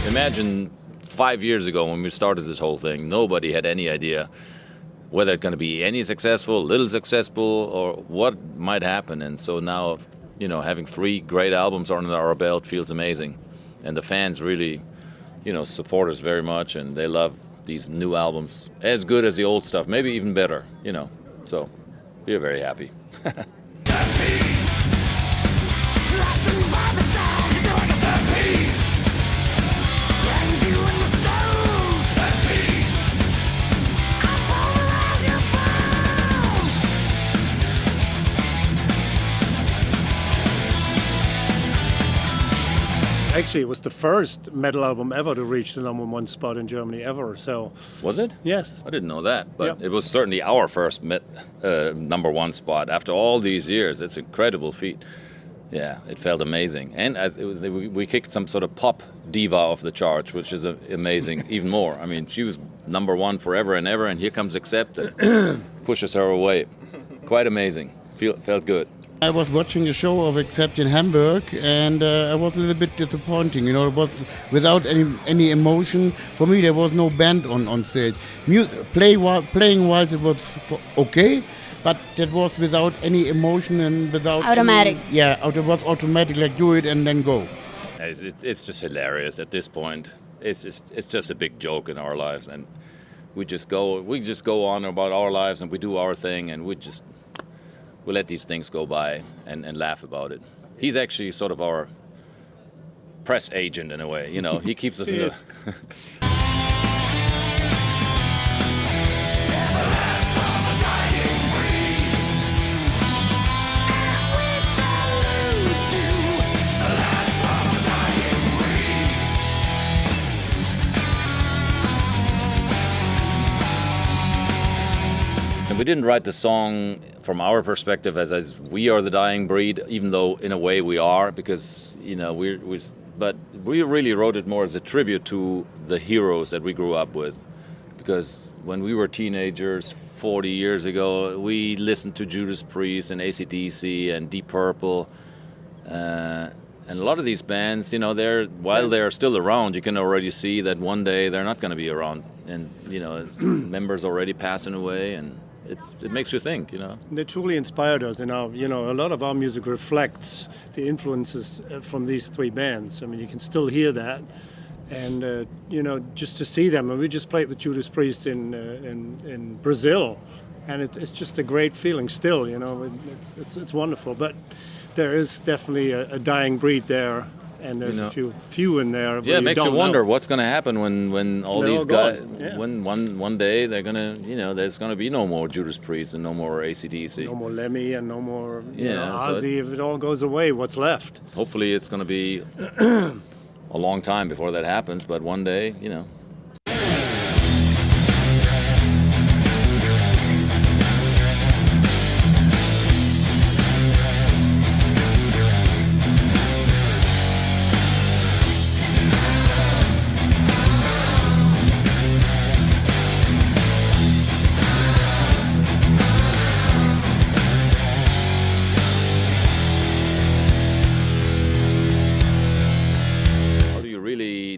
Imagine 5 years ago when we started this whole thing, nobody had any idea whether it's going to be any successful, little successful, or what might happen. And so now, you know, having 3 great albums under our belt feels amazing. And the fans really, you know, support us very much, and they love these new albums as good as the old stuff, maybe even better, you know. So we're very happy. Actually, it was the first metal album ever to reach the #1 spot in Germany ever. So was it? Yes. I didn't know that, but Yep. it was certainly our first #1 spot after all these years. It's an incredible feat. Yeah, it felt amazing, and we kicked some sort of pop diva off the chart, which is amazing even more. I mean, she was #1 forever and ever, and here comes Accept and pushes her away. Quite amazing. Felt good. I was watching a show of Accept in Hamburg, and I was a little bit disappointing. You know, it was without any emotion. For me, there was no band on stage. Playing wise, it was okay, but that was without any emotion and without automatic. It was automatic. Like do it and then go. It's just hilarious at this point. It's just a big joke in our lives, and we just go on about our lives, and we do our thing, and we let these things go by and laugh about it. He's actually sort of our press agent in a way, you know. He keeps us in the... And we didn't write the song from our perspective as we are the dying breed, even though in a way we are, because, you know, but we really wrote it more as a tribute to the heroes that we grew up with. Because when we were teenagers 40 years ago, we listened to Judas Priest and AC/DC and Deep Purple. And a lot of these bands, you know, while they're still around, you can already see that one day they're not going to be around. And, you know, as members already passing away, and it makes you think, you know. They truly inspired us, and a lot of our music reflects the influences from these 3 bands. I mean, you can still hear that, and you know, just to see them. And we just played with Judas Priest in Brazil, and it's just a great feeling still. You know, it's wonderful. But there is definitely a dying breed there. And there's a few in there. Yeah, it makes you wonder what's going to happen when all these guys, yeah. when one day they're going to, you know, there's going to be no more Judas Priest and no more AC/DC. No more Lemmy and no more so Ozzy. If it all goes away, what's left? Hopefully it's going to be a long time before that happens, but one day, you know.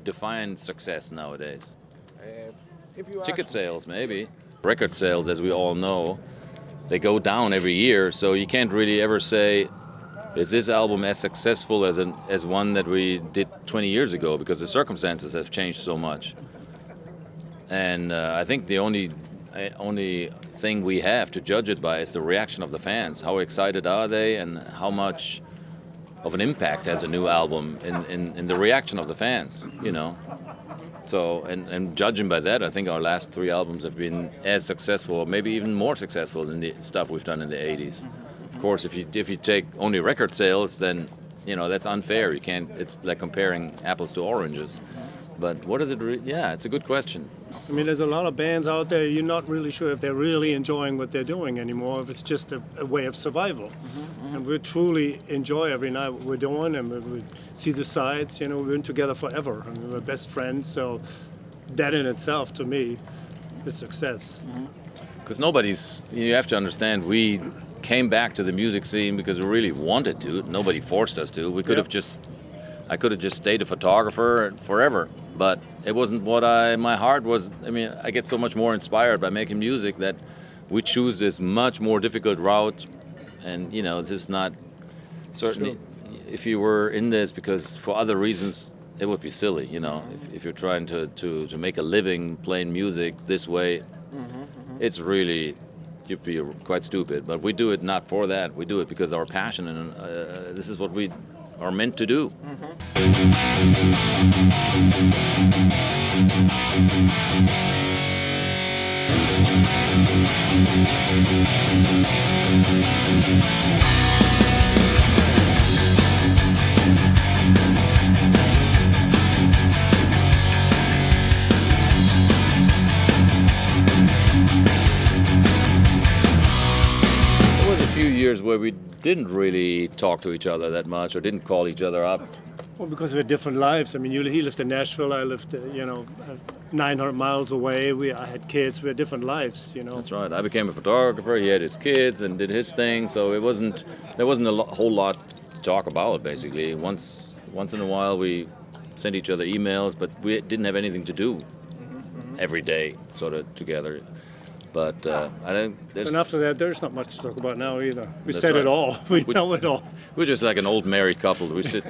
Define success nowadays? Ticket sales, maybe. Record sales, as we all know, they go down every year, so you can't really ever say, is this album as successful as one that we did 20 years ago, because the circumstances have changed so much. And I think the only thing we have to judge it by is the reaction of the fans. How excited are they, and how much of an impact has a new album in the reaction of the fans, you know. So, and judging by that, I think our last 3 albums have been as successful, or maybe even more successful than the stuff we've done in the 80s. Of course, if you take only record sales, then, you know, that's unfair. You can't. It's like comparing apples to oranges. But what is it? Yeah, it's a good question. I mean, there's a lot of bands out there, you're not really sure if they're really enjoying what they're doing anymore, if it's just a way of survival. And we truly enjoy every night what we're doing, and we see the sides, you know, we've been together forever, and we're best friends, so that in itself, to me, is success. Because you have to understand, we came back to the music scene because we really wanted to. Nobody forced us to. We could have I could have just stayed a photographer forever, but it wasn't what my heart was. I mean, I get so much more inspired by making music that we choose this much more difficult route. And, you know, it's just not, certainly, if you were in this because for other reasons, it would be silly, you know. If you're trying to make a living playing music this way, it's really, you'd be quite stupid. But we do it not for that. We do it because our passion, and this is what we are meant to do. There was a few years where we didn't really talk to each other that much or didn't call each other up. Well, because we had different lives. I mean, he lived in Nashville, I lived, 900 miles away. I had kids, we had different lives, you know. That's right. I became a photographer, he had his kids and did his thing, so there wasn't a whole lot to talk about, basically. Once in a while we sent each other emails, but we didn't have anything to do every day, sort of together. But I think there's... And after that, there's not much to talk about now either. We That's said right. it all. We know it all. We're just like an old married couple. We sit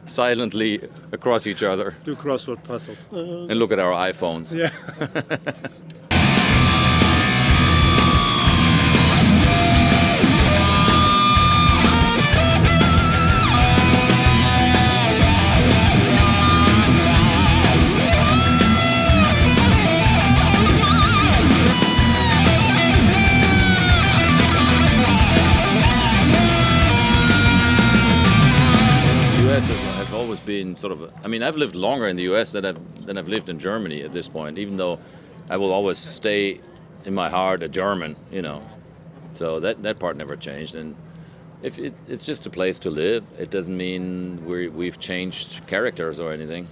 silently across each other Do crossword puzzles. and look at our iPhones. Yeah. I've always been sort of. I mean, I've lived longer in the U.S. than I've lived in Germany at this point. Even though I will always stay in my heart a German, you know. So that part never changed. And if it's just a place to live, it doesn't mean we've changed characters or anything.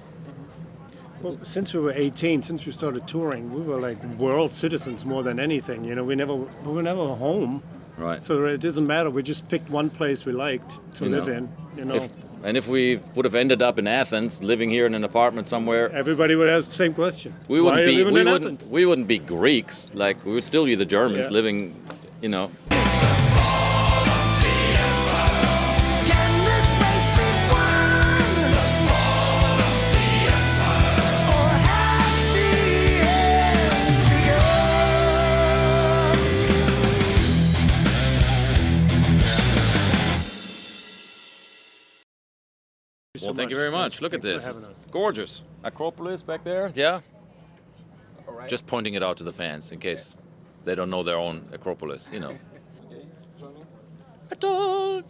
Well, since we were 18, since we started touring, we were like world citizens more than anything. You know, we were never home. Right. So it doesn't matter. We just picked one place we liked to live in. You know. If we would have ended up in Athens, living here in an apartment somewhere, everybody would ask the same question. We wouldn't be Greeks. Like, we would still be the Germans living, you know. Well, thank you very much. Look at this. Gorgeous. Acropolis back there. Yeah. All right. Just pointing it out to the fans in case they don't know their own Acropolis, you know. I told